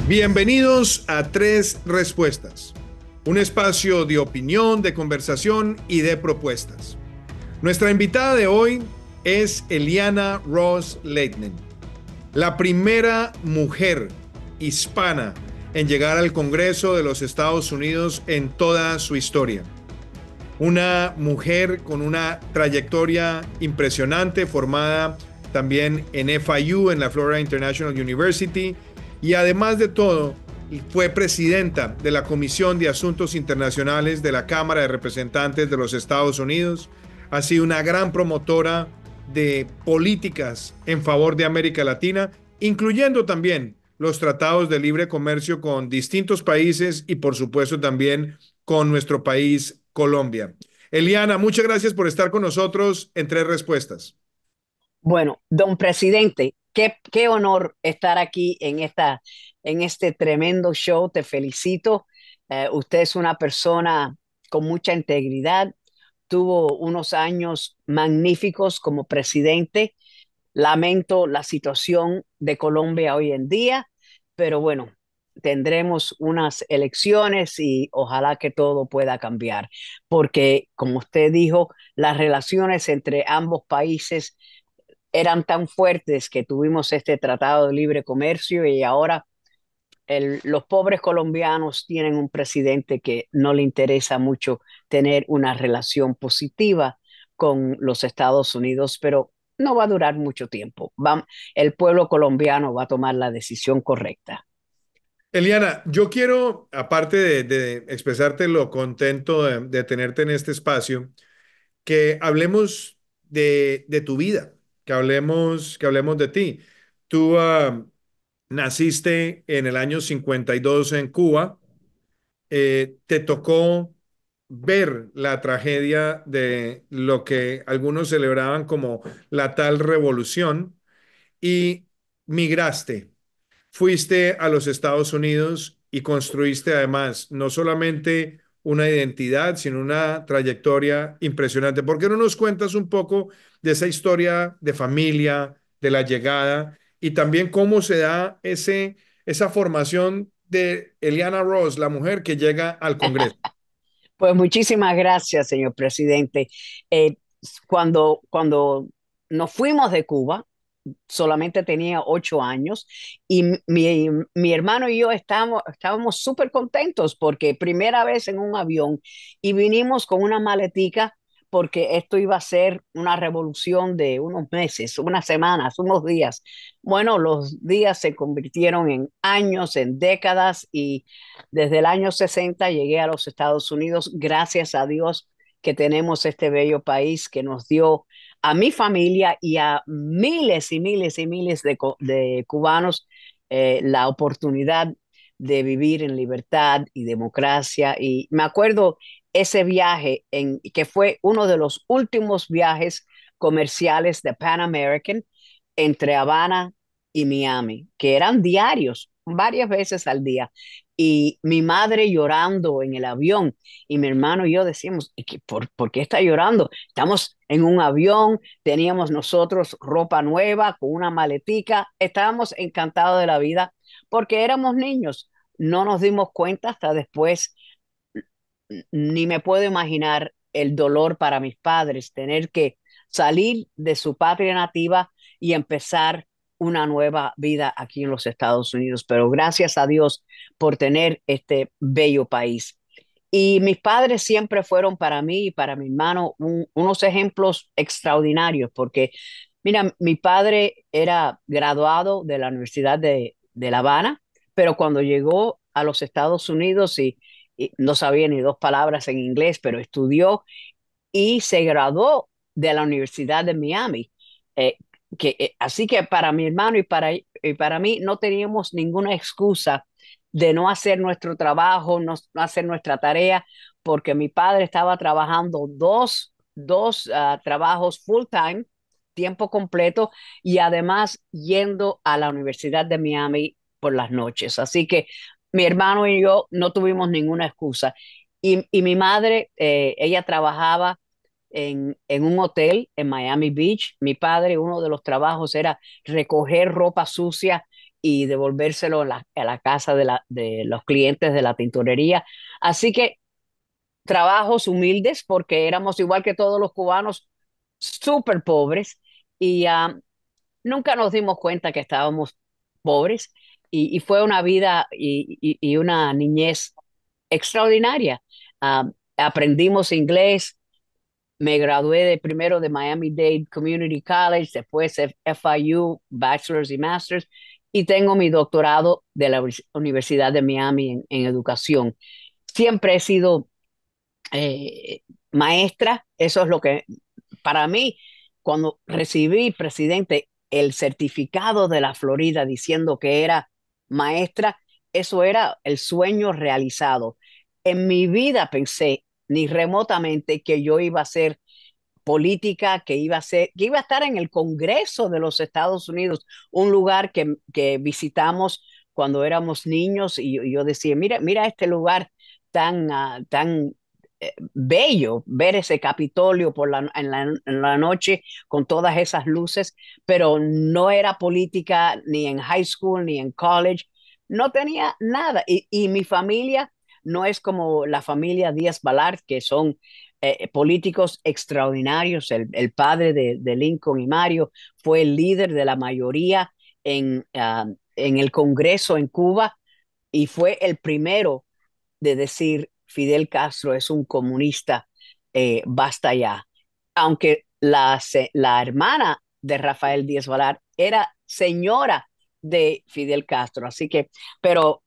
Bienvenidos a Tres Respuestas, un espacio de opinión, de conversación y de propuestas. Nuestra invitada de hoy es Eliana Ros-Lehtinen, la primera mujer hispana en llegar al Congreso de los Estados Unidos en toda su historia. Una mujer con una trayectoria impresionante, formada también en FIU, en la Florida International University, y además de todo, fue presidenta de la Comisión de Asuntos Internacionales de la Cámara de Representantes de los Estados Unidos. Ha sido una gran promotora de políticas en favor de América Latina, incluyendo también los tratados de libre comercio con distintos países y por supuesto también con nuestro país, Colombia. Eliana, muchas gracias por estar con nosotros en Tres Respuestas. Bueno, don presidente, qué honor estar aquí en este tremendo show. Te felicito. Usted es una persona con mucha integridad. Tuvo unos años magníficos como presidente. Lamento la situación de Colombia hoy en día, pero bueno, tendremos unas elecciones y ojalá que todo pueda cambiar, porque como usted dijo, las relaciones entre ambos países eran tan fuertes que tuvimos este tratado de libre comercio y ahora los pobres colombianos tienen un presidente que no le interesa mucho tener una relación positiva con los Estados Unidos, pero no va a durar mucho tiempo. El pueblo colombiano va a tomar la decisión correcta. Eliana, yo quiero, aparte de expresarte lo contento de tenerte en este espacio, que hablemos de tu vida, que hablemos de ti. Tú naciste en el año 52 en Cuba. Te tocó ver la tragedia de lo que algunos celebraban como la tal revolución y migraste. Fuiste a los Estados Unidos y construiste además no solamente una identidad, sino una trayectoria impresionante. ¿Por qué no nos cuentas un poco de esa historia de familia, de la llegada y también cómo se da esa formación de Eliana Ross, la mujer que llega al Congreso? Pues muchísimas gracias, señor presidente. Eh, cuando nos fuimos de Cuba, solamente tenía 8 años y mi hermano y yo estábamos súper contentos porque primera vez en un avión y vinimos con una maletica porque esto iba a ser una revolución de unos meses, unas semanas, unos días. Bueno, los días se convirtieron en años, en décadas y desde el año 60 llegué a los Estados Unidos, gracias a Dios que tenemos este bello país que nos dio a mi familia y a miles y miles y miles de cubanos la oportunidad de vivir en libertad y democracia. Y me acuerdo ese viaje que fue uno de los últimos viajes comerciales de Pan American entre Habana y Miami, que eran diarios, varias veces al día. Y mi madre llorando en el avión y mi hermano y yo decíamos, ¿por qué está llorando? Estamos en un avión, teníamos nosotros ropa nueva con una maletica, estábamos encantados de la vida porque éramos niños. No nos dimos cuenta hasta después, ni me puedo imaginar el dolor para mis padres, tener que salir de su patria nativa y empezar una nueva vida aquí en los Estados Unidos. Pero gracias a Dios por tener este bello país. Y mis padres siempre fueron para mí y para mi hermano unos ejemplos extraordinarios, porque, mira, mi padre era graduado de la Universidad de La Habana, pero cuando llegó a los Estados Unidos y no sabía ni dos palabras en inglés, pero estudió y se graduó de la Universidad de Miami. Eh, así que para mi hermano y para mí no teníamos ninguna excusa de no hacer nuestro trabajo, no hacer nuestra tarea, porque mi padre estaba trabajando dos trabajos full time, tiempo completo, y además yendo a la Universidad de Miami por las noches. Así que mi hermano y yo no tuvimos ninguna excusa. Y mi madre, ella trabajaba en un hotel en Miami Beach. Mi padre, uno de los trabajos era recoger ropa sucia y devolvérselo a la casa de los clientes de la tintorería. Así que trabajos humildes porque éramos igual que todos los cubanos, súper pobres y nunca nos dimos cuenta que estábamos pobres y fue una vida y una niñez extraordinaria. Ah, aprendimos inglés, me gradué de primero de Miami-Dade Community College, después FIU, Bachelor's y Master's, y tengo mi doctorado de la Universidad de Miami en educación. Siempre he sido eh, maestra, eso es lo que, para mí, cuando recibí, presidente, el certificado de la Florida diciendo que era maestra, eso era el sueño realizado. En mi vida pensé ni remotamente que yo iba a ser política, que iba a estar en el Congreso de los Estados Unidos, un lugar que visitamos cuando éramos niños y yo decía, mira este lugar tan bello, ver ese Capitolio en la noche con todas esas luces, pero no era política ni en high school ni en college, no tenía nada y mi familia no es como la familia Díaz Balart, que son políticos extraordinarios. El padre de Lincoln y Mario fue el líder de la mayoría en el Congreso en Cuba y fue el primero de decir Fidel Castro es un comunista, basta ya. Aunque la hermana de Rafael Díaz Valar era señora de Fidel Castro, así que, pero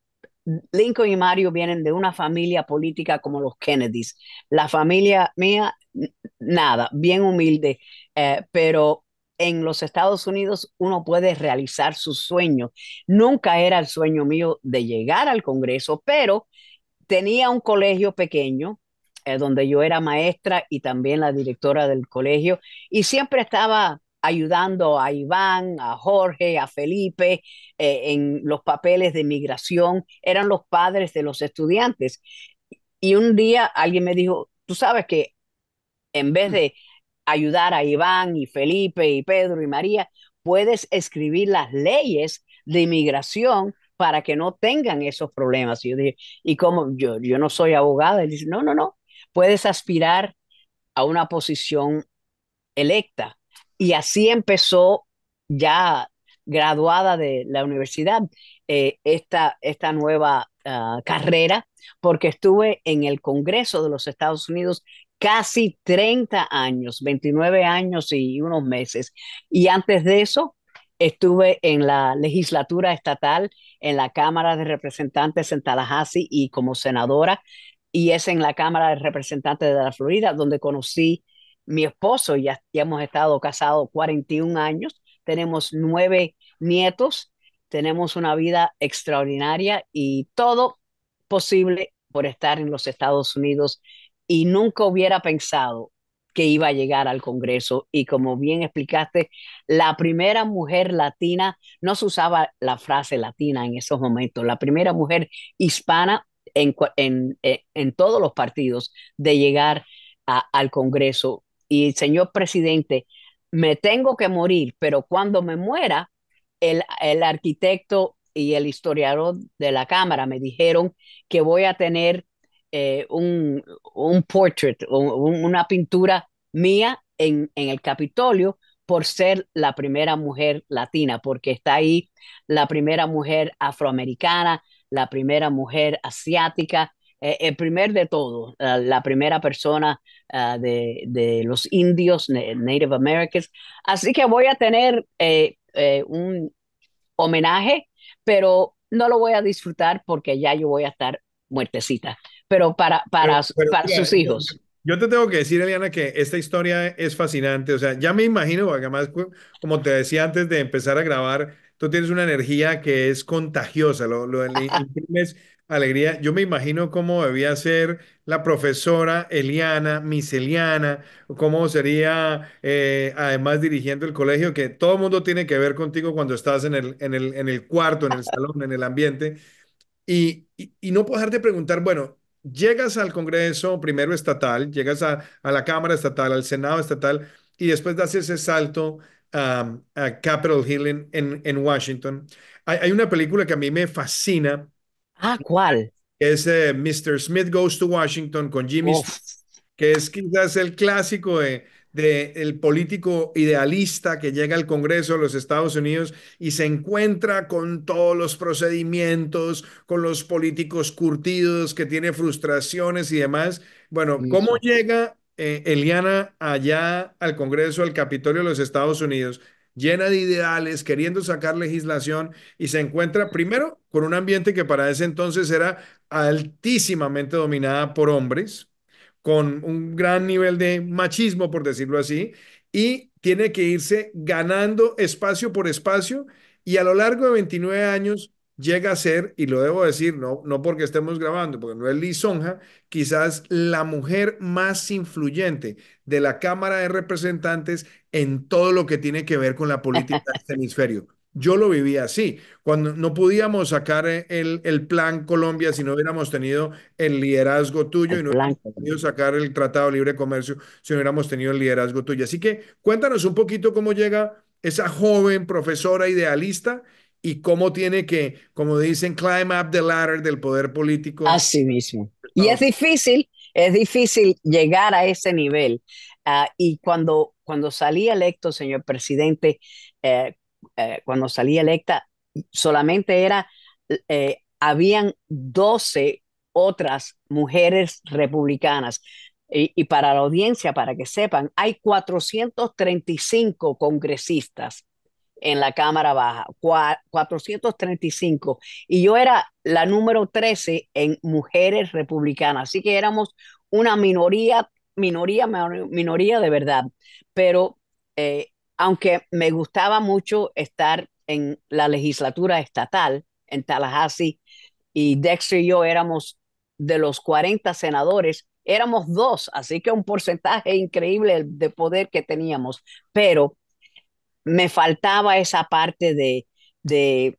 Lincoln y Mario vienen de una familia política como los Kennedys. La familia mía, nada, bien humilde, pero en los Estados Unidos uno puede realizar sus sueños. Nunca era el sueño mío de llegar al Congreso, pero tenía un colegio pequeño donde yo era maestra y también la directora del colegio y siempre estaba ayudando a Iván, a Jorge, a Felipe en los papeles de migración. Eran los padres de los estudiantes. Y un día alguien me dijo, tú sabes que en vez de ayudar a Iván y Felipe y Pedro y María, puedes escribir las leyes de inmigración para que no tengan esos problemas. Y yo dije, ¿y cómo? Yo no soy abogada. Y dice, no, no, no, puedes aspirar a una posición electa. Y así empezó ya graduada de la universidad esta nueva carrera, porque estuve en el Congreso de los Estados Unidos casi 30 años, 29 años y unos meses. Y antes de eso, estuve en la legislatura estatal, en la Cámara de Representantes en Tallahassee y como senadora, y es en la Cámara de Representantes de la Florida donde conocí mi esposo, ya hemos estado casados 41 años, tenemos 9 nietos, tenemos una vida extraordinaria y todo posible por estar en los Estados Unidos y nunca hubiera pensado que iba a llegar al Congreso y como bien explicaste, la primera mujer latina, no se usaba la frase latina en esos momentos, la primera mujer hispana en todos los partidos de llegar al Congreso. Y señor presidente, me tengo que morir, pero cuando me muera, el arquitecto y el historiador de la Cámara me dijeron que voy a tener un portrait, una pintura mía en el Capitolio por ser la primera mujer latina, porque está ahí la primera mujer afroamericana, la primera mujer asiática, el primer de todo, la primera persona de los indios, Native Americans. Así que voy a tener un homenaje, pero no lo voy a disfrutar porque ya yo voy a estar muertecita. Pero Pero para mira, sus hijos. yo te tengo que decir, Eliana, que esta historia es fascinante. O sea, ya me imagino, porque además, como te decía antes de empezar a grabar, tú tienes una energía que es contagiosa, le imprimes alegría. Yo me imagino cómo debía ser la profesora Eliana, Miss Eliana, o cómo sería, además dirigiendo el colegio, que todo el mundo tiene que ver contigo cuando estás en el cuarto, en el salón, en el ambiente. Y no puedo dejar de preguntar, bueno, llegas al Congreso primero estatal, llegas a la Cámara estatal, al Senado estatal, y después das ese salto a Capitol Hill en Washington. Hay una película que a mí me fascina, Ah, ¿cuál? es Mr. Smith Goes to Washington con Jimmy Stewart, Uf, que es quizás el clásico de el político idealista que llega al Congreso de los Estados Unidos y se encuentra con todos los procedimientos, con los políticos curtidos, que tiene frustraciones y demás. Bueno, ¿cómo eso. llega Eliana allá al Congreso, al Capitolio de los Estados Unidos? Llena de ideales, queriendo sacar legislación y se encuentra primero con un ambiente que para ese entonces era altísimamente dominada por hombres, con un gran nivel de machismo, por decirlo así, y tiene que irse ganando espacio por espacio y a lo largo de 29 años llega a ser, y lo debo decir, no porque estemos grabando, porque no es lisonja, quizás la mujer más influyente de la Cámara de Representantes en todo lo que tiene que ver con la política de este hemisferio. Yo lo viví así. Cuando no podíamos sacar el plan Colombia si no hubiéramos tenido el liderazgo tuyo El y no hubiéramos blanco. podido sacar el Tratado de Libre Comercio si no hubiéramos tenido el liderazgo tuyo. Así que cuéntanos un poquito cómo llega esa joven profesora idealista y cómo tiene que, como dicen, climb up the ladder del poder político Así mismo. de Y Estados Unidos. es difícil llegar a ese nivel. Y cuando salí electo, señor presidente, eh, cuando salí electa, solamente habían 12 otras mujeres republicanas. Y para la audiencia, para que sepan, hay 435 congresistas en la Cámara Baja, 435, y yo era la número 13 en mujeres republicanas, así que éramos una minoría de verdad, pero aunque me gustaba mucho estar en la legislatura estatal en Tallahassee, y Dexter y yo éramos de los 40 senadores, éramos dos, así que un porcentaje increíble de poder que teníamos, pero me faltaba esa parte de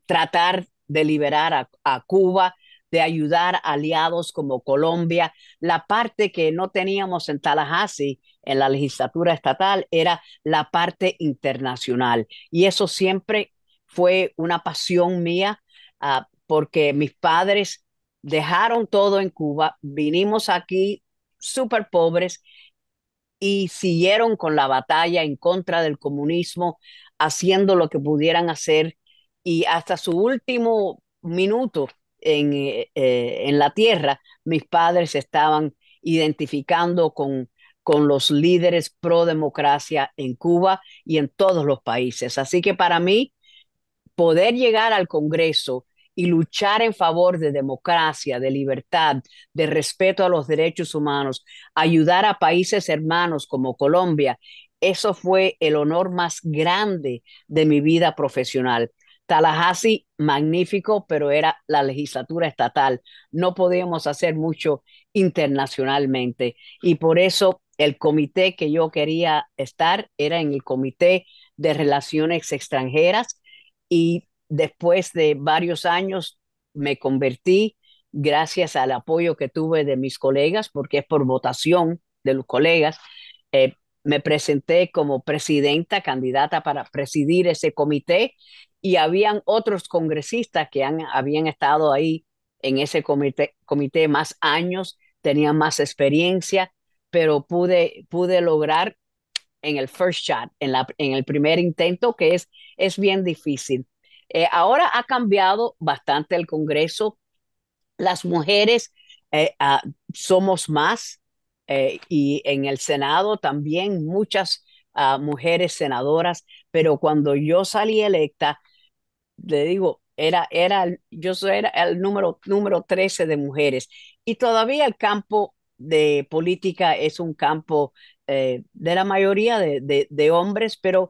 tratar de liberar a Cuba, de ayudar a aliados como Colombia. La parte que no teníamos en Tallahassee, en la legislatura estatal, era la parte internacional. Y eso siempre fue una pasión mía, porque mis padres dejaron todo en Cuba, vinimos aquí súper pobres y siguieron con la batalla en contra del comunismo, haciendo lo que pudieran hacer y hasta su último minuto en la tierra, mis padres estaban identificando con los líderes pro democracia en Cuba y en todos los países. Así que para mí, poder llegar al Congreso y luchar en favor de democracia, de libertad, de respeto a los derechos humanos, ayudar a países hermanos como Colombia, eso fue el honor más grande de mi vida profesional. Tallahassee, magnífico, pero era la legislatura estatal. No podíamos hacer mucho internacionalmente. Y por eso el comité que yo quería estar era en el Comité de Relaciones Extranjeras, y después de varios años me convertí, gracias al apoyo que tuve de mis colegas, porque es por votación de los colegas, eh, me presenté como presidenta, candidata para presidir ese comité, y habían otros congresistas que habían estado ahí en ese comité más años, tenían más experiencia, pero pude lograr en el first shot, en el primer intento, que es bien difícil. Ahora ha cambiado bastante el Congreso. Las mujeres somos más, y en el Senado también muchas mujeres senadoras, pero cuando yo salí electa, le digo, era el número 13 de mujeres. Y todavía el campo de política es un campo de la mayoría de hombres, pero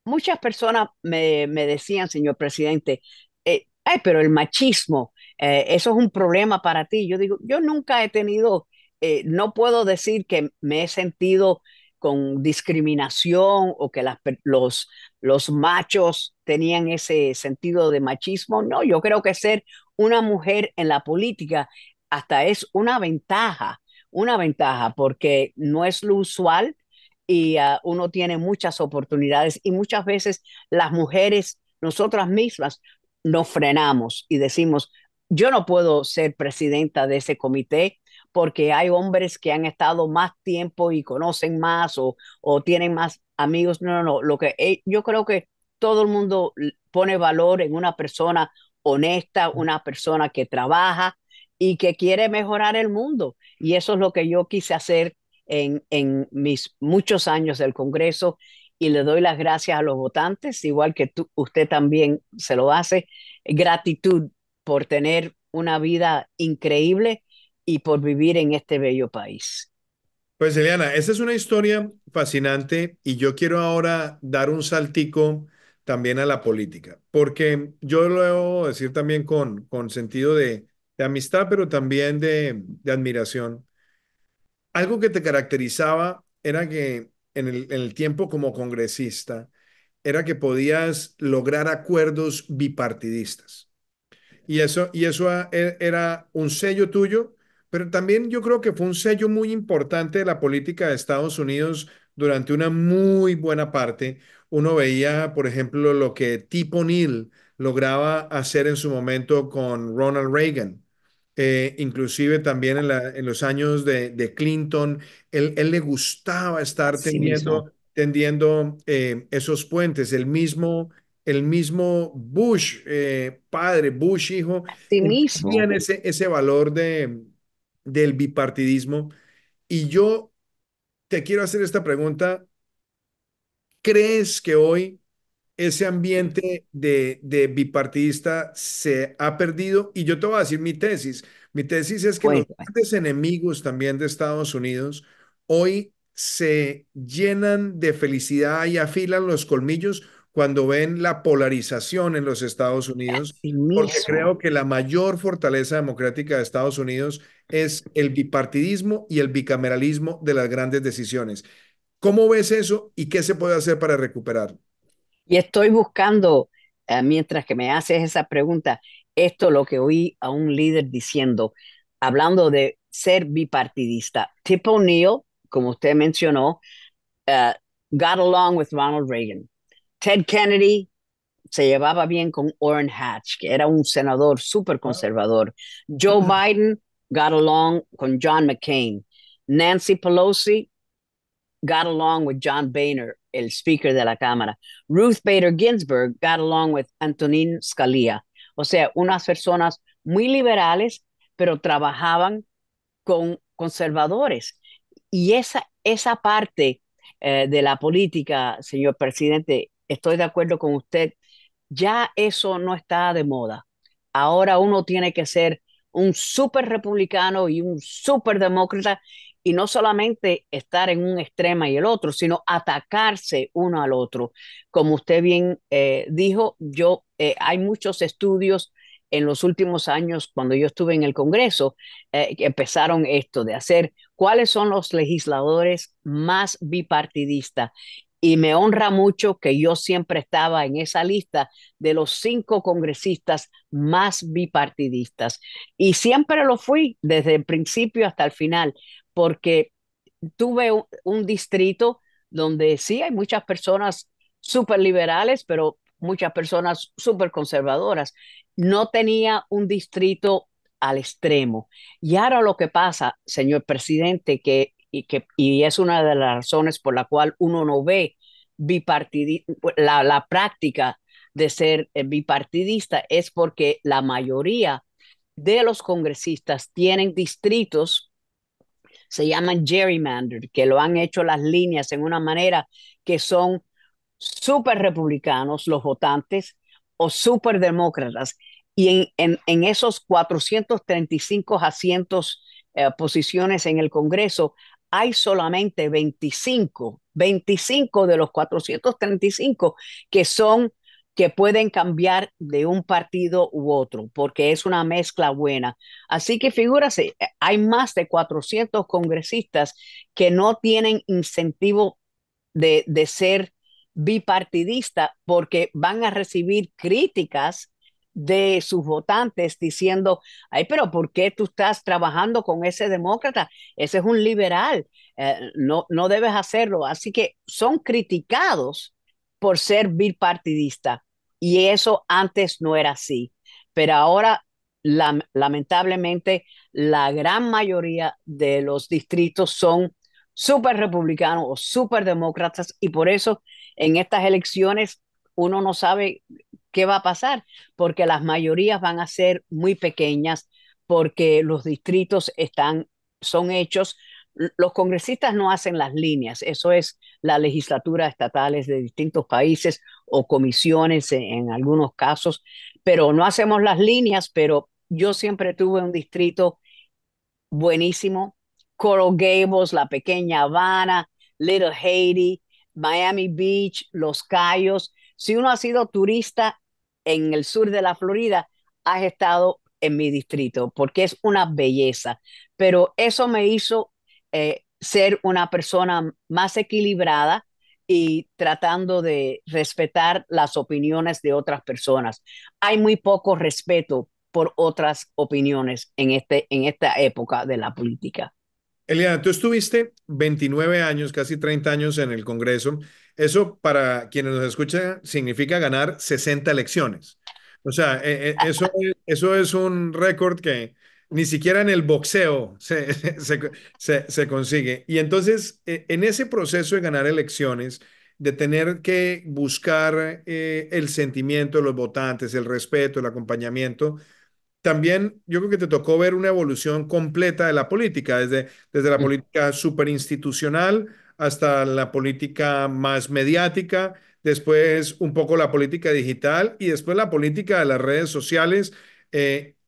muchas personas me decían, señor presidente, ay, pero el machismo, eso es un problema para ti. Yo digo, yo nunca he tenido, no puedo decir que me he sentido con discriminación o que los machos tenían ese sentido de machismo. No, yo creo que ser una mujer en la política hasta es una ventaja, porque no es lo usual. y uno tiene muchas oportunidades y muchas veces las mujeres, nosotras mismas, nos frenamos y decimos, yo no puedo ser presidenta de ese comité porque hay hombres que han estado más tiempo y conocen más o tienen más amigos. No, no, no. Yo creo que todo el mundo pone valor en una persona honesta, una persona que trabaja y que quiere mejorar el mundo. Y eso es lo que yo quise hacer en mis muchos años del Congreso y le doy las gracias a los votantes, igual que usted también se lo hace. Gratitud por tener una vida increíble y por vivir en este bello país. Pues Eliana, esta es una historia fascinante y yo quiero ahora dar un saltico también a la política, porque yo lo debo decir también con sentido de amistad, pero también de admiración. Algo que te caracterizaba era que en el tiempo como congresista, era que podías lograr acuerdos bipartidistas. Era un sello tuyo, pero también yo creo que fue un sello muy importante de la política de Estados Unidos durante una muy buena parte. Uno veía, por ejemplo, lo que Tip O'Neill lograba hacer en su momento con Ronald Reagan. Inclusive también en los años de Clinton, él le gustaba estar Sí mismo. tendiendo esos puentes. El mismo Bush, padre, Bush hijo, Sí entendían mismo. ese valor del bipartidismo. Y yo te quiero hacer esta pregunta. ¿Crees que hoy ese ambiente de bipartidista se ha perdido? Y yo te voy a decir mi tesis. Mi tesis es que los Cuéntame. grandes enemigos también de Estados Unidos hoy se llenan de felicidad y afilan los colmillos cuando ven la polarización en los Estados Unidos, Sí porque mismo. creo que la mayor fortaleza democrática de Estados Unidos es el bipartidismo y el bicameralismo de las grandes decisiones. ¿Cómo ves eso y qué se puede hacer para recuperar? Y estoy buscando, mientras que me haces esa pregunta, esto lo que oí a un líder diciendo, hablando de ser bipartidista. Tip O'Neill, como usted mencionó, uh, got along with Ronald Reagan. Ted Kennedy se llevaba bien con Orrin Hatch, que era un senador súper conservador. Joe Biden got along con John McCain. Nancy Pelosi got along with John Boehner, el speaker de la Cámara. Ruth Bader Ginsburg got along with Antonin Scalia. O sea, unas personas muy liberales, pero trabajaban con conservadores. Y esa parte de la política, señor presidente, estoy de acuerdo con usted, ya eso no está de moda. Ahora uno tiene que ser un súper republicano y un súper demócrata y no solamente estar en un extremo y el otro, sino atacarse uno al otro. Como usted bien dijo, hay muchos estudios en los últimos años, cuando yo estuve en el Congreso, que empezaron esto de hacer cuáles son los legisladores más bipartidistas. Y me honra mucho que yo siempre estaba en esa lista de los 5 congresistas más bipartidistas. Y siempre lo fui desde el principio hasta el final, porque tuve un distrito donde sí hay muchas personas súper liberales, pero muchas personas súper conservadoras. No tenía un distrito al extremo. Y ahora lo que pasa, señor presidente, y es una de las razones por la cual uno no ve la práctica de ser bipartidista, es porque la mayoría de los congresistas tienen distritos, se llaman gerrymandered, que lo han hecho las líneas en una manera que son súper republicanos los votantes o súper demócratas. Y en esos 435 asientos, posiciones en el Congreso, hay solamente 25 de los 435 que son que pueden cambiar de un partido u otro, porque es una mezcla buena. Así que figúrase, hay más de 400 congresistas que no tienen incentivo ser bipartidista porque van a recibir críticas de sus votantes diciendo, ay, pero ¿por qué tú estás trabajando con ese demócrata? Ese es un liberal, no debes hacerlo. Así que son criticados por ser bipartidista y eso antes no era así. Pero ahora, lamentablemente, la gran mayoría de los distritos son súper republicanos o súper demócratas y por eso en estas elecciones uno no sabe qué va a pasar, porque las mayorías van a ser muy pequeñas, porque los distritos son hechos, los congresistas no hacen las líneas, eso es la legislatura estatales de distintos países o comisiones en algunos casos, pero no hacemos las líneas, pero yo siempre tuve un distrito buenísimo. Coral Gables, la pequeña Habana, Little Haiti, Miami Beach, Los Cayos. Si uno ha sido turista en el sur de la Florida, has estado en mi distrito porque es una belleza. Pero eso me hizo ser una persona más equilibrada y tratando de respetar las opiniones de otras personas. Hay muy poco respeto por otras opiniones en esta época de la política. Eliana, tú estuviste 29 años, casi 30 años en el Congreso. Eso para quienes nos escuchan significa ganar 60 elecciones. O sea, eso es un récord que ni siquiera en el boxeo se consigue. Y entonces, en ese proceso de ganar elecciones, de tener que buscar el sentimiento de los votantes, el respeto, el acompañamiento, también yo creo que te tocó ver una evolución completa de la política, desde la política superinstitucional hasta la política más mediática, después un poco la política digital y después la política de las redes sociales.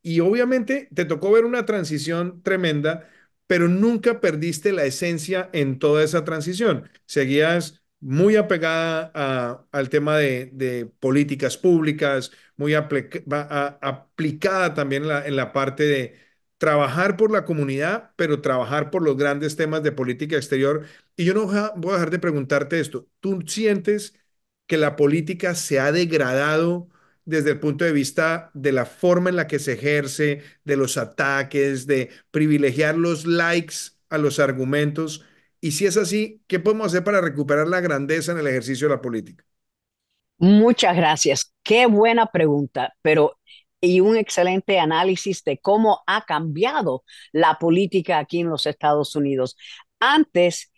Y obviamente te tocó ver una transición tremenda, pero nunca perdiste la esencia en toda esa transición. Seguías muy apegada al tema de políticas públicas, muy aplicada también en la parte de trabajar por la comunidad, pero trabajar por los grandes temas de política exterior. Y yo no voy a dejar de preguntarte esto. ¿Tú sientes que la política se ha degradado desde el punto de vista de la forma en la que se ejerce, de los ataques, de privilegiar los likes a los argumentos? Y si es así, ¿qué podemos hacer para recuperar la grandeza en el ejercicio de la política? Muchas gracias. Qué buena pregunta, pero y un excelente análisis de cómo ha cambiado la política aquí en los Estados Unidos. Antes,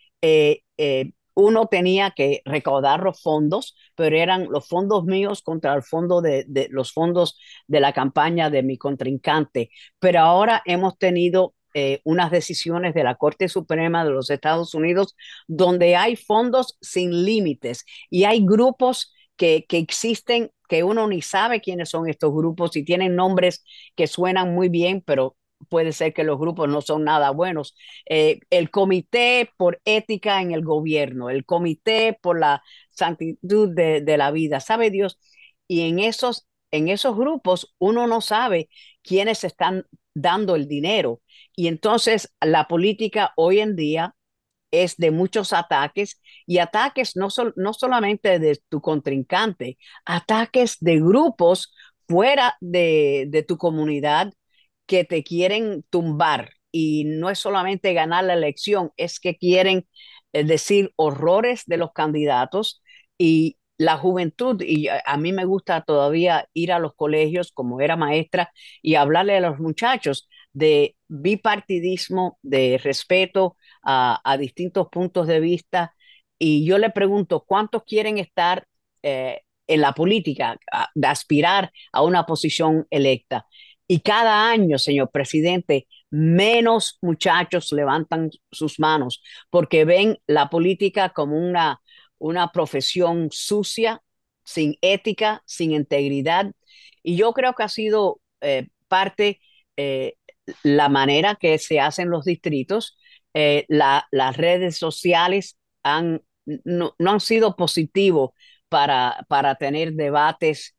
uno tenía que recaudar los fondos, pero eran los fondos míos contra el fondo de los fondos de la campaña de mi contrincante. Pero ahora hemos tenido unas decisiones de la Corte Suprema de los Estados Unidos donde hay fondos sin límites y hay grupos que existen, que uno ni sabe quiénes son estos grupos y tienen nombres que suenan muy bien, pero puede ser que los grupos no son nada buenos. El Comité por Ética en el Gobierno, el Comité por la Santitud de la Vida, sabe Dios. Y en esos grupos uno no sabe quiénes están dando el dinero. Y entonces la política hoy en día es de muchos ataques y ataques no solamente de tu contrincante, ataques de grupos fuera de tu comunidad que te quieren tumbar. Y no es solamente ganar la elección, es que quieren decir horrores de los candidatos y la juventud. Y a mí me gusta todavía ir a los colegios como era maestra y hablarle a los muchachos de bipartidismo, de respeto a distintos puntos de vista. Y yo le pregunto, ¿cuántos quieren estar en la política, de aspirar a una posición electa? Y cada año, señor presidente, menos muchachos levantan sus manos porque ven la política como una profesión sucia, sin ética, sin integridad. Y yo creo que ha sido parte eh, la manera que se hacen los distritos. Las redes sociales no han sido positivos para tener debates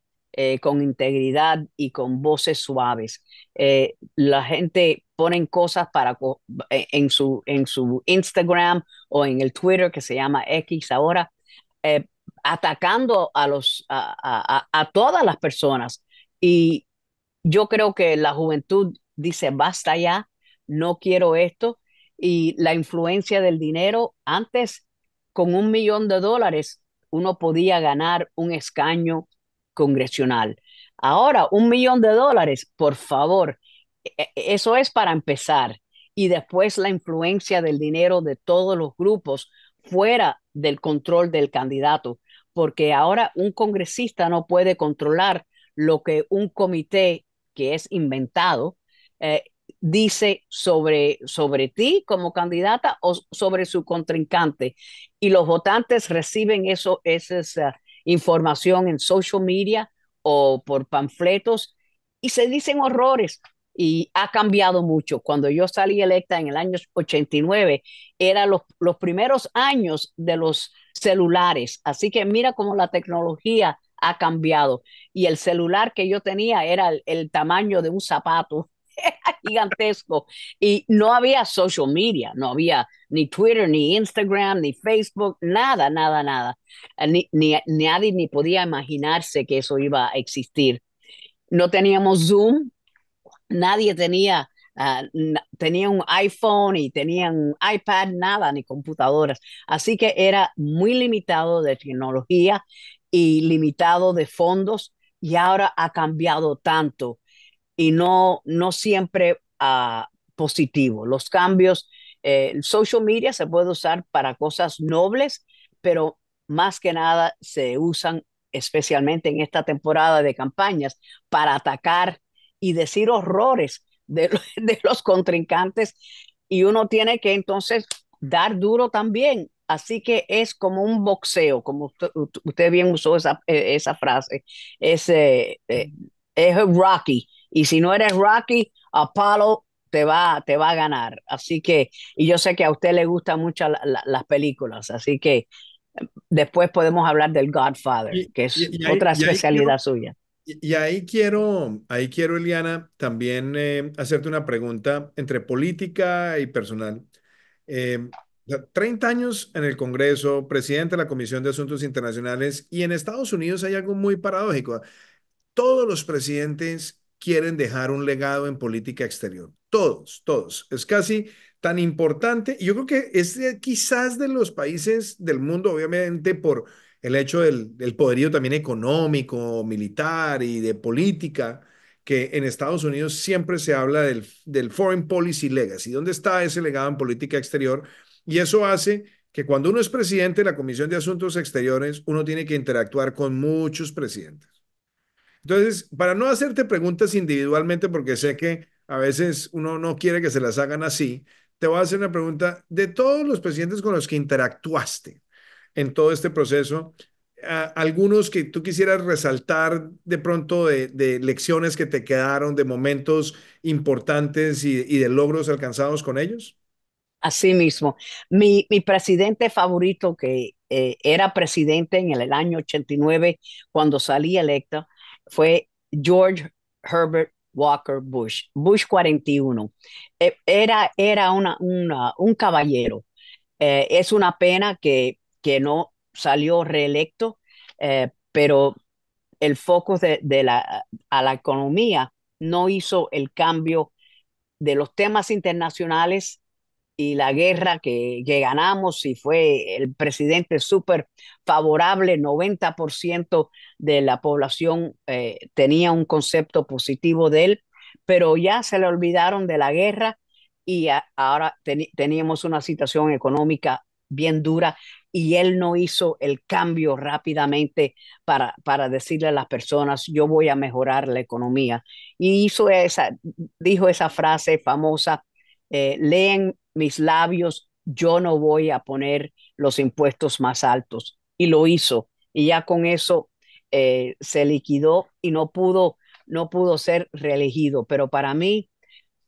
con integridad y con voces suaves. La gente pone cosas en su Instagram o en el Twitter que se llama X ahora, eh, atacando a todas las personas. Y yo creo que la juventud dice, basta ya, no quiero esto. Y la influencia del dinero, antes con $1 millón uno podía ganar un escaño congresional. Ahora, $1 millón, por favor, eso es para empezar. Y después la influencia del dinero de todos los grupos fuera del control del candidato, porque ahora un congresista no puede controlar lo que un comité que es inventado eh, dice sobre ti como candidata o sobre su contrincante. Y los votantes reciben esa información en social media o por panfletos y se dicen horrores. Y ha cambiado mucho. Cuando yo salí electa en el año 89, eran los primeros años de los celulares. Así que mira cómo la tecnología ha cambiado. Y el celular que yo tenía era el tamaño de un zapato, gigantesco. Y no había social media, no había ni Twitter, ni Instagram, ni Facebook, nada, nada, nada. Nadie ni podía imaginarse que eso iba a existir. No teníamos Zoom, nadie tenía un iPhone y tenían iPad, nada, ni computadoras. Así que era muy limitado de tecnología y limitado de fondos y ahora ha cambiado tanto y no siempre positivo. Los cambios, el social media se puede usar para cosas nobles, pero más que nada se usan especialmente en esta temporada de campañas para atacar y decir horrores de los contrincantes y uno tiene que entonces dar duro también. Así que es como un boxeo, como usted bien usó esa frase, es, eh, eh, es Rocky. Y si no eres Rocky, Apollo te va a ganar. Así que, y yo sé que a usted le gustan mucho las películas, así que después podemos hablar del Godfather, Y, que y, es y ahí, otra y ahí especialidad quiero, suya. ahí quiero, Eliana, también hacerte una pregunta entre política y personal. Eh, 30 años en el Congreso, presidente de la Comisión de Asuntos Internacionales, y en Estados Unidos hay algo muy paradójico. Todos los presidentes quieren dejar un legado en política exterior. Todos, todos. Es casi tan importante. Y yo creo que es quizás de los países del mundo, obviamente por el hecho del poderío también económico, militar y de política, que en Estados Unidos siempre se habla del Foreign Policy Legacy. ¿Dónde está ese legado en política exterior? Y eso hace que cuando uno es presidente de la Comisión de Asuntos Exteriores, uno tiene que interactuar con muchos presidentes. Entonces, para no hacerte preguntas individualmente, porque sé que a veces uno no quiere que se las hagan así, te voy a hacer una pregunta de todos los presidentes con los que interactuaste en todo este proceso, algunos que tú quisieras resaltar de pronto de lecciones que te quedaron, de momentos importantes y de logros alcanzados con ellos. Así mismo. Mi presidente favorito, que era presidente en el año 89 cuando salí electa, fue George Herbert Walker Bush, Bush 41. Era un caballero. Es una pena que no salió reelecto, pero el foco a la economía no hizo el cambio de los temas internacionales y la guerra que ganamos y fue el presidente súper favorable, 90% de la población tenía un concepto positivo de él, pero ya se le olvidaron de la guerra y ahora teníamos una situación económica bien dura y él no hizo el cambio rápidamente para decirle a las personas, yo voy a mejorar la economía. Y dijo esa frase famosa, leen mis labios, yo no voy a poner los impuestos más altos. Y lo hizo. Y ya con eso se liquidó y no pudo ser reelegido. Pero para mí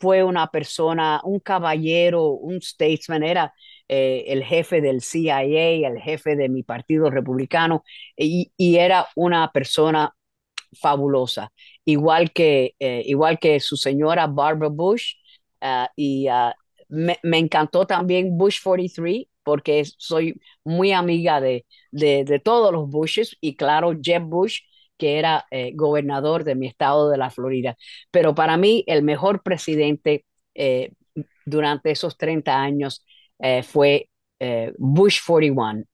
fue una persona, un caballero, un statesman, era el jefe del CIA, el jefe de mi partido republicano, y era una persona fabulosa, igual que su señora Barbara Bush, y me encantó también Bush 43, porque soy muy amiga de todos los Bushes, y claro, Jeb Bush, que era gobernador de mi estado de la Florida. Pero para mí el mejor presidente eh, durante esos 30 años fue Bush 41,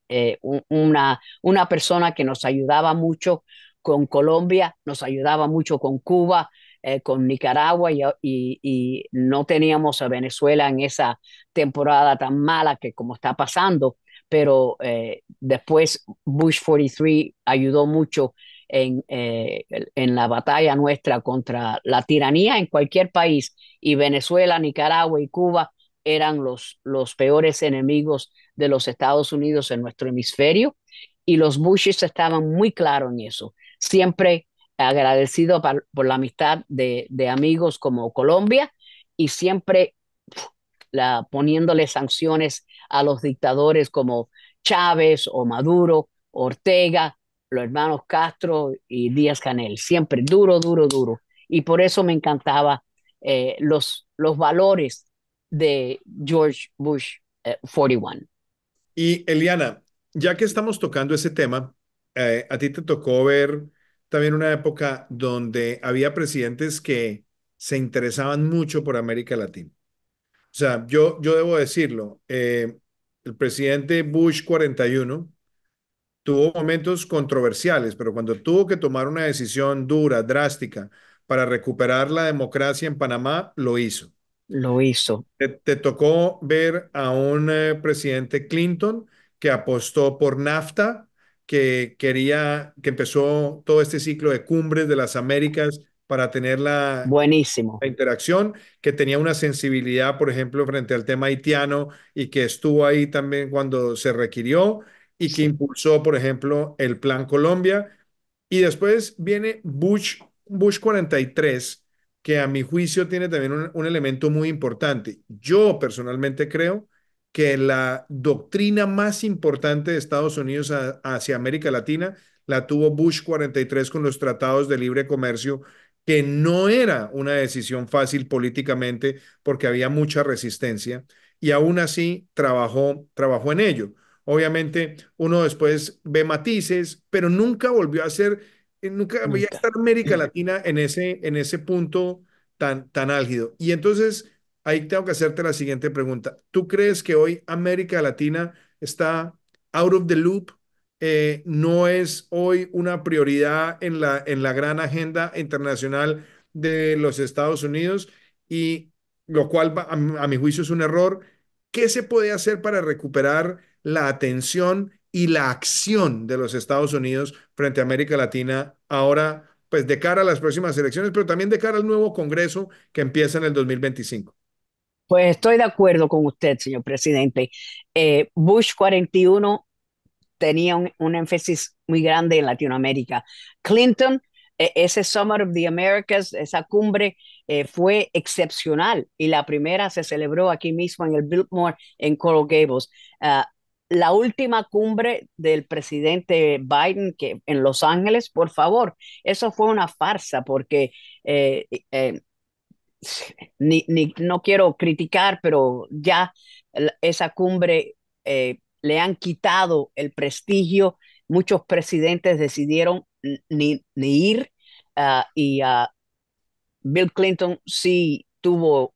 una persona que nos ayudaba mucho con Colombia, nos ayudaba mucho con Cuba, con Nicaragua y no teníamos a Venezuela en esa temporada tan mala que como está pasando, pero después Bush 43 ayudó mucho en la batalla nuestra contra la tiranía en cualquier país y Venezuela, Nicaragua y Cuba eran los peores enemigos de los Estados Unidos en nuestro hemisferio y los Bushes estaban muy claros en eso. Siempre agradecido por la amistad de amigos como Colombia y siempre poniéndole sanciones a los dictadores como Chávez o Maduro, Ortega, los hermanos Castro y Díaz Canel. Siempre duro, duro, duro. Y por eso me encantaba los valores de George Bush 41. Y Eliana, ya que estamos tocando ese tema, a ti te tocó ver también una época donde había presidentes que se interesaban mucho por América Latina. O sea, yo debo decirlo, el presidente Bush 41 tuvo momentos controversiales, pero cuando tuvo que tomar una decisión dura, drástica, para recuperar la democracia en Panamá, lo hizo. Lo hizo. Te tocó ver a un presidente Clinton que apostó por NAFTA, que quería, que empezó todo este ciclo de cumbres de las Américas para tener Buenísimo. la interacción, que tenía una sensibilidad, por ejemplo, frente al tema haitiano y que estuvo ahí también cuando se requirió y que Sí, impulsó, por ejemplo, el Plan Colombia. Y después viene Bush 43, que a mi juicio tiene también un elemento muy importante. Yo personalmente creo que la doctrina más importante de Estados Unidos hacia América Latina la tuvo Bush 43 con los tratados de libre comercio, que no era una decisión fácil políticamente porque había mucha resistencia y aún así trabajó en ello. Obviamente uno después ve matices, pero nunca volvió a ser, nunca veía nunca. estar América Latina en ese punto tan álgido. Y entonces ahí tengo que hacerte la siguiente pregunta. ¿Tú crees que hoy América Latina está out of the loop? No es hoy una prioridad en la gran agenda internacional de los Estados Unidos y lo cual a mi juicio es un error. ¿Qué se puede hacer para recuperar la atención y la acción de los Estados Unidos frente a América Latina ahora, pues de cara a las próximas elecciones, pero también de cara al nuevo Congreso que empieza en el 2025? Pues estoy de acuerdo con usted, señor presidente. Bush 41 tenía un énfasis muy grande en Latinoamérica. Clinton, ese Summer of the Americas, esa cumbre fue excepcional y la primera se celebró aquí mismo en el Biltmore en Coral Gables. La última cumbre del presidente Biden que en Los Ángeles, por favor, eso fue una farsa porque no quiero criticar, pero ya esa cumbre le han quitado el prestigio. Muchos presidentes decidieron ni ir y Bill Clinton sí tuvo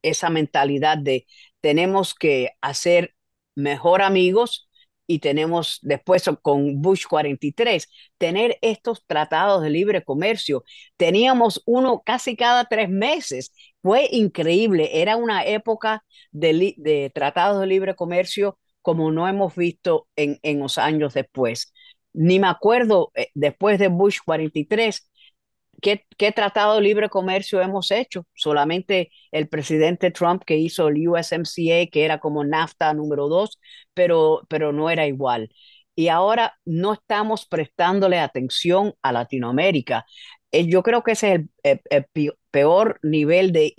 esa mentalidad de tenemos que hacer mejor amigos y tenemos después con Bush 43 tener estos tratados de libre comercio. Teníamos uno casi cada 3 meses. Fue increíble. Era una época de tratados de libre comercio como no hemos visto en los años después. Ni me acuerdo después de Bush 43 ¿qué tratado de libre comercio hemos hecho? Solamente el presidente Trump que hizo el USMCA, que era como NAFTA número 2, pero no era igual. Y ahora no estamos prestándole atención a Latinoamérica. Yo creo que ese es el peor nivel de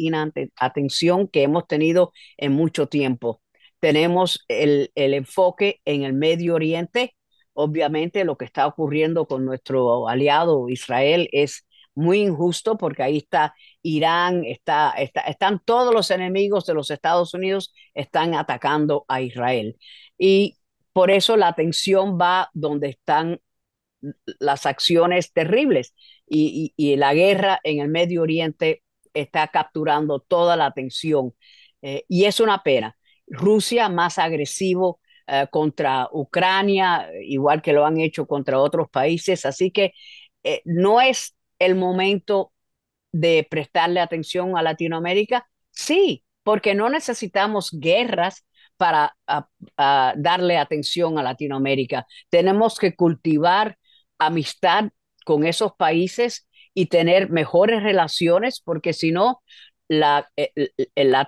atención que hemos tenido en mucho tiempo. Tenemos el enfoque en el Medio Oriente. Obviamente lo que está ocurriendo con nuestro aliado Israel es muy injusto porque ahí está Irán, están todos los enemigos de los Estados Unidos, están atacando a Israel. Y por eso la atención va donde están las acciones terribles y la guerra en el Medio Oriente está capturando toda la atención y es una pena. Rusia más agresivo contra Ucrania, igual que lo han hecho contra otros países, así que no es el momento de prestarle atención a Latinoamérica. Sí, porque no necesitamos guerras para darle atención a Latinoamérica. Tenemos que cultivar amistad con esos países y tener mejores relaciones, porque si no, la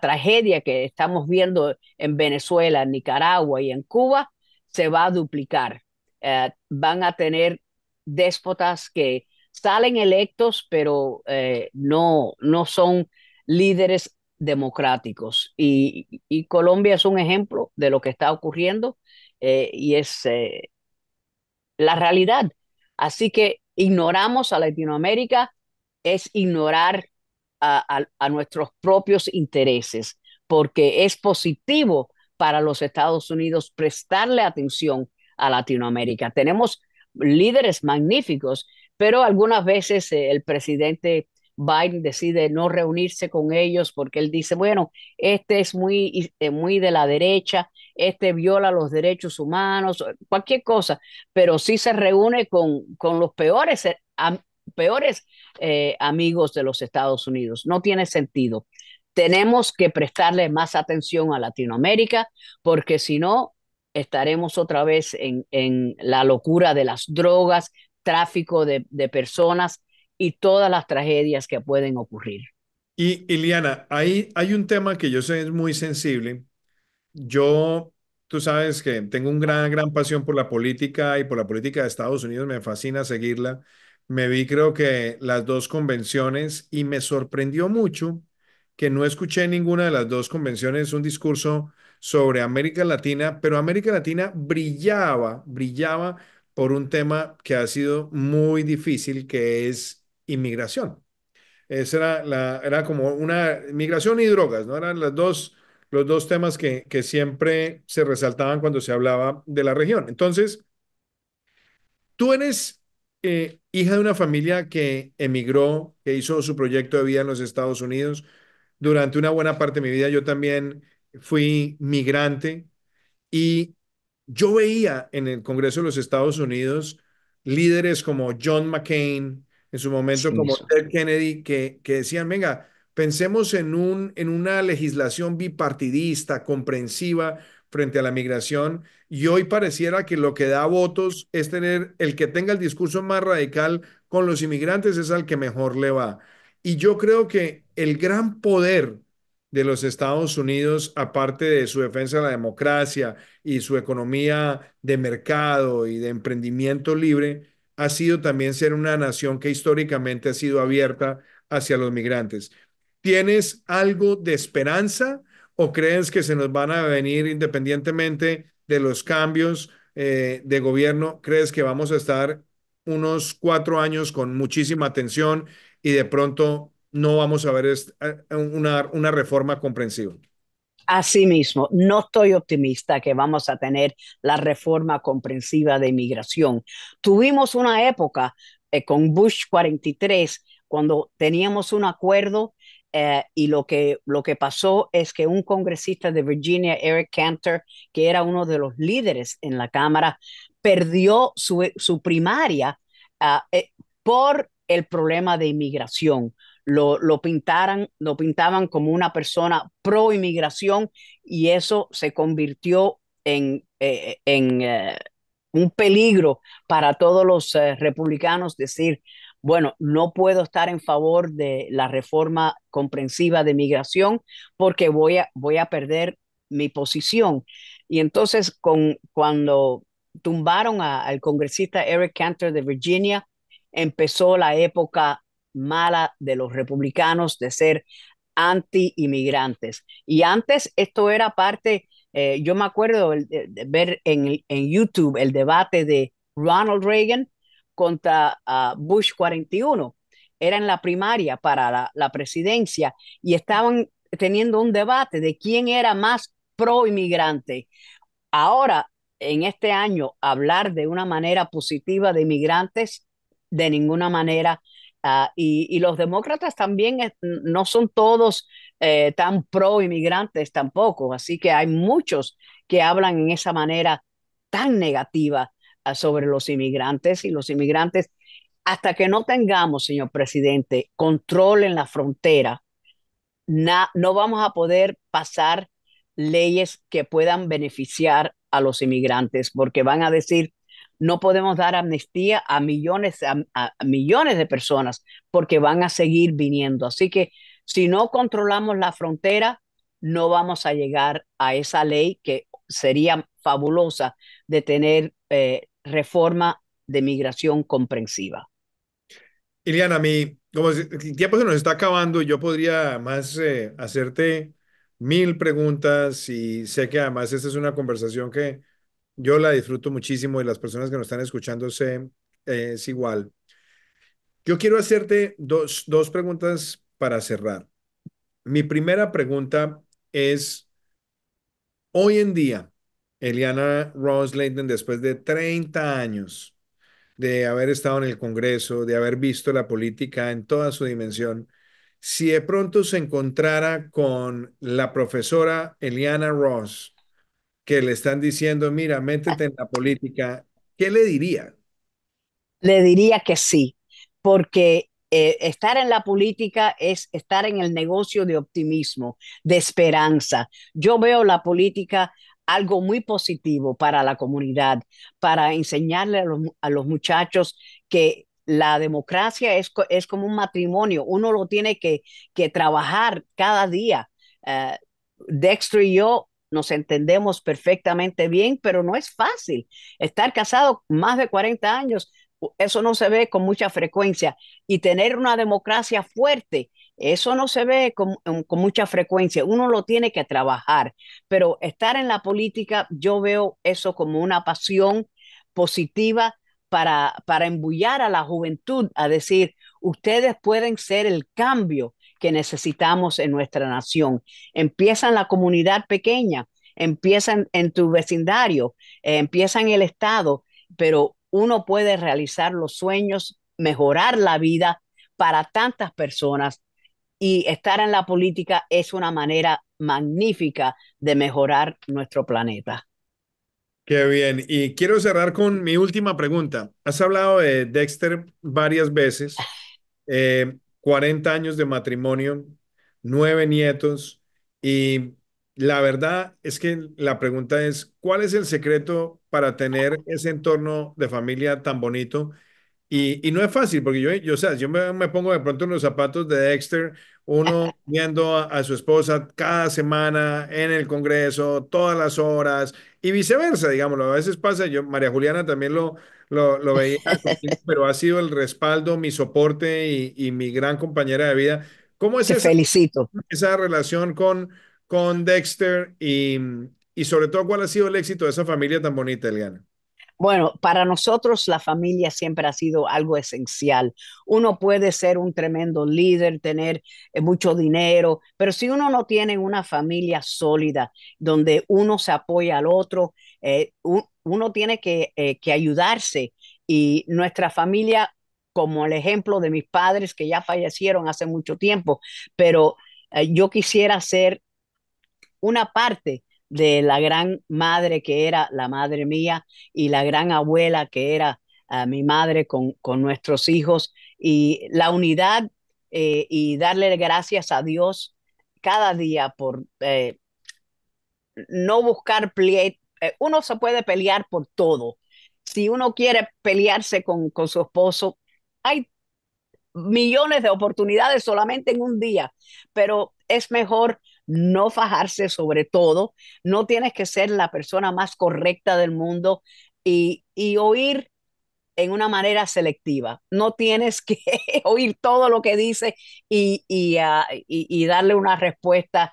tragedia que estamos viendo en Venezuela, en Nicaragua y en Cuba se va a duplicar. Van a tener déspotas que salen electos, pero no son líderes democráticos. Y Colombia es un ejemplo de lo que está ocurriendo y es la realidad. Así que ignoramos a Latinoamérica es ignorar a nuestros propios intereses, porque es positivo para los Estados Unidos prestarle atención a Latinoamérica. Tenemos líderes magníficos, pero algunas veces el presidente Biden decide no reunirse con ellos porque él dice, bueno, este es muy de la derecha, este viola los derechos humanos, cualquier cosa, pero sí se reúne con los peores amigos de los Estados Unidos. No tiene sentido. Tenemos que prestarle más atención a Latinoamérica porque si no, estaremos otra vez en la locura de las drogas, tráfico de personas y todas las tragedias que pueden ocurrir. Y Iliana, hay un tema que yo sé es muy sensible. Yo, tú sabes que tengo un gran pasión por la política y por la política de Estados Unidos, me fascina seguirla. Me vi creo que las dos convenciones y me sorprendió mucho que no escuché en ninguna de las dos convenciones un discurso sobre América Latina, pero América Latina brillaba por un tema que ha sido muy difícil, que es inmigración. Esa era como una migración y drogas, ¿no? Eran los dos temas que siempre se resaltaban cuando se hablaba de la región. Entonces, tú eres hija de una familia que emigró, que hizo su proyecto de vida en los Estados Unidos. Durante una buena parte de mi vida yo también fui migrante. Y yo veía en el Congreso de los Estados Unidos líderes como John McCain, en su momento Sí como mismo. Ted Kennedy, que decían, venga, pensemos en una legislación bipartidista, comprensiva frente a la migración. Y hoy pareciera que lo que da votos es tener el que tenga el discurso más radical con los inmigrantes es al que mejor le va. Y yo creo que el gran poder de los Estados Unidos, aparte de su defensa de la democracia, y su economía de mercado y de emprendimiento libre, ha sido también ser una nación que históricamente ha sido abierta hacia los migrantes. ¿Tienes algo de esperanza o crees que se nos van a venir independientemente de los cambios de gobierno? ¿Crees que vamos a estar unos 4 años con muchísima tensión y de pronto no vamos a ver una reforma comprensiva? Asimismo, no estoy optimista que vamos a tener la reforma comprensiva de inmigración. Tuvimos una época con Bush 43 cuando teníamos un acuerdo y lo que pasó es que un congresista de Virginia, Eric Cantor, que era uno de los líderes en la Cámara, perdió su primaria por el problema de inmigración. Lo pintaban como una persona pro inmigración y eso se convirtió en un peligro para todos los republicanos decir, bueno, no puedo estar en favor de la reforma comprensiva de migración porque voy a perder mi posición. Y entonces cuando tumbaron al congresista Eric Cantor de Virginia, empezó la época mala de los republicanos de ser anti-inmigrantes. Y antes esto era parte, yo me acuerdo de ver en YouTube el debate de Ronald Reagan contra Bush 41. Era en la primaria para la presidencia y estaban teniendo un debate de quién era más pro inmigrante. Ahora en este año hablar de una manera positiva de inmigrantes, de ninguna manera. Y los demócratas también no son todos tan pro inmigrantes tampoco, así que hay muchos que hablan en esa manera tan negativa sobre los inmigrantes y los inmigrantes. Hasta que no tengamos, señor presidente, control en la frontera, no vamos a poder pasar leyes que puedan beneficiar a los inmigrantes, porque van a decir, no podemos dar amnistía a millones de personas, porque van a seguir viniendo. Así que si no controlamos la frontera, no vamos a llegar a esa ley que sería fabulosa de tener reforma de migración comprensiva. Iliana, como el tiempo se nos está acabando, yo podría más hacerte mil preguntas y sé que además esta es una conversación que yo la disfruto muchísimo y las personas que nos están escuchando es igual. Yo quiero hacerte dos preguntas para cerrar. Mi primera pregunta es, hoy en día, Eliana Ross Layton, después de 30 años de haber estado en el Congreso, de haber visto la política en toda su dimensión, si de pronto se encontrara con la profesora Eliana Ross, que le están diciendo, mira, métete en la política, ¿qué le diría? Le diría que sí, porque estar en la política es estar en el negocio de optimismo, de esperanza. Yo veo la política algo muy positivo para la comunidad, para enseñarle a los muchachos que la democracia es como un matrimonio, uno lo tiene que trabajar cada día. Uh, Dexter y yo nos entendemos perfectamente bien, pero no es fácil. Estar casado más de 40 años, eso no se ve con mucha frecuencia. Y tener una democracia fuerte, eso no se ve con mucha frecuencia. Uno lo tiene que trabajar, pero estar en la política, yo veo eso como una pasión positiva para embullar a la juventud, a decir, ustedes pueden ser el cambio que necesitamos en nuestra nación. Empieza en la comunidad pequeña, empieza en tu vecindario, empieza en el estado, pero uno puede realizar los sueños, mejorar la vida para tantas personas, y estar en la política es una manera magnífica de mejorar nuestro planeta. Qué bien. Y quiero cerrar con mi última pregunta. Has hablado de Dexter varias veces, 40 años de matrimonio, 9 nietos, y la verdad es que la pregunta es, ¿cuál es el secreto para tener ese entorno de familia tan bonito? Y no es fácil, porque o sea, yo me pongo de pronto en los zapatos de Dexter, uno viendo a su esposa cada semana en el Congreso, todas las horas, y viceversa, digámoslo. A veces pasa, María Juliana también lo veía conmigo, pero ha sido el respaldo, mi soporte y mi gran compañera de vida. ¿Cómo es Te felicito. esa relación con Dexter y sobre todo cuál ha sido el éxito de esa familia tan bonita, Eliana? Bueno, para nosotros la familia siempre ha sido algo esencial. Uno puede ser un tremendo líder, tener mucho dinero, pero si uno no tiene una familia sólida donde uno se apoya al otro, uno tiene que ayudarse. Y nuestra familia, como el ejemplo de mis padres que ya fallecieron hace mucho tiempo, pero yo quisiera ser una parte de la gran madre que era la madre mía y la gran abuela que era mi madre con nuestros hijos, y la unidad, y darle gracias a Dios cada día por no buscar uno se puede pelear por todo. Si uno quiere pelearse con su esposo, hay millones de oportunidades solamente en un día, pero es mejor no fajarse sobre todo. No tienes que ser la persona más correcta del mundo, y oír en una manera selectiva. No tienes que oír todo lo que dice y darle una respuesta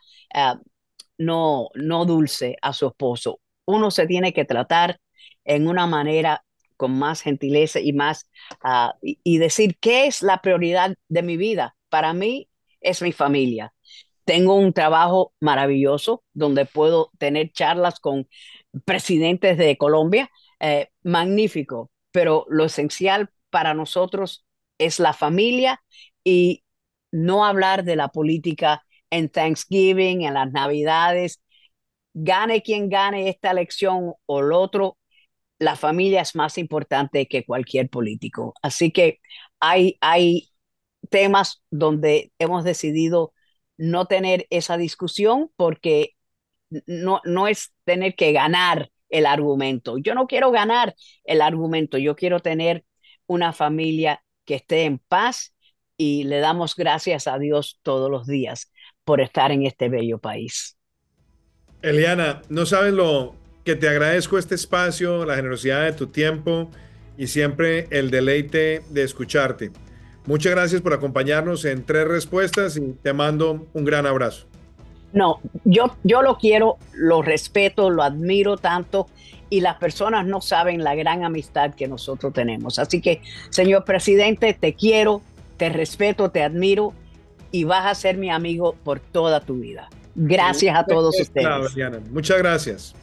no dulce a su esposo. Uno se tiene que tratar en una manera con más gentileza y más, y decir qué es la prioridad de mi vida. Para mí es mi familia. Tengo un trabajo maravilloso donde puedo tener charlas con presidentes de Colombia, magnífico, pero lo esencial para nosotros es la familia y no hablar de la política en Thanksgiving, en las Navidades. Gane quien gane esta elección o el otro, la familia es más importante que cualquier político. Así que hay temas donde hemos decidido no tener esa discusión porque no es tener que ganar el argumento. Yo no quiero ganar el argumento, yo quiero tener una familia que esté en paz y le damos gracias a Dios todos los días por estar en este bello país. Eliana, no sabes lo que te agradezco este espacio, la generosidad de tu tiempo y siempre el deleite de escucharte. Muchas gracias por acompañarnos en Tres Respuestas y te mando un gran abrazo. No, yo lo quiero, lo respeto, lo admiro tanto y las personas no saben la gran amistad que nosotros tenemos. Así que, señor presidente, te quiero, te respeto, te admiro y vas a ser mi amigo por toda tu vida. Gracias a todos Claro, ustedes. Eliana. Muchas gracias.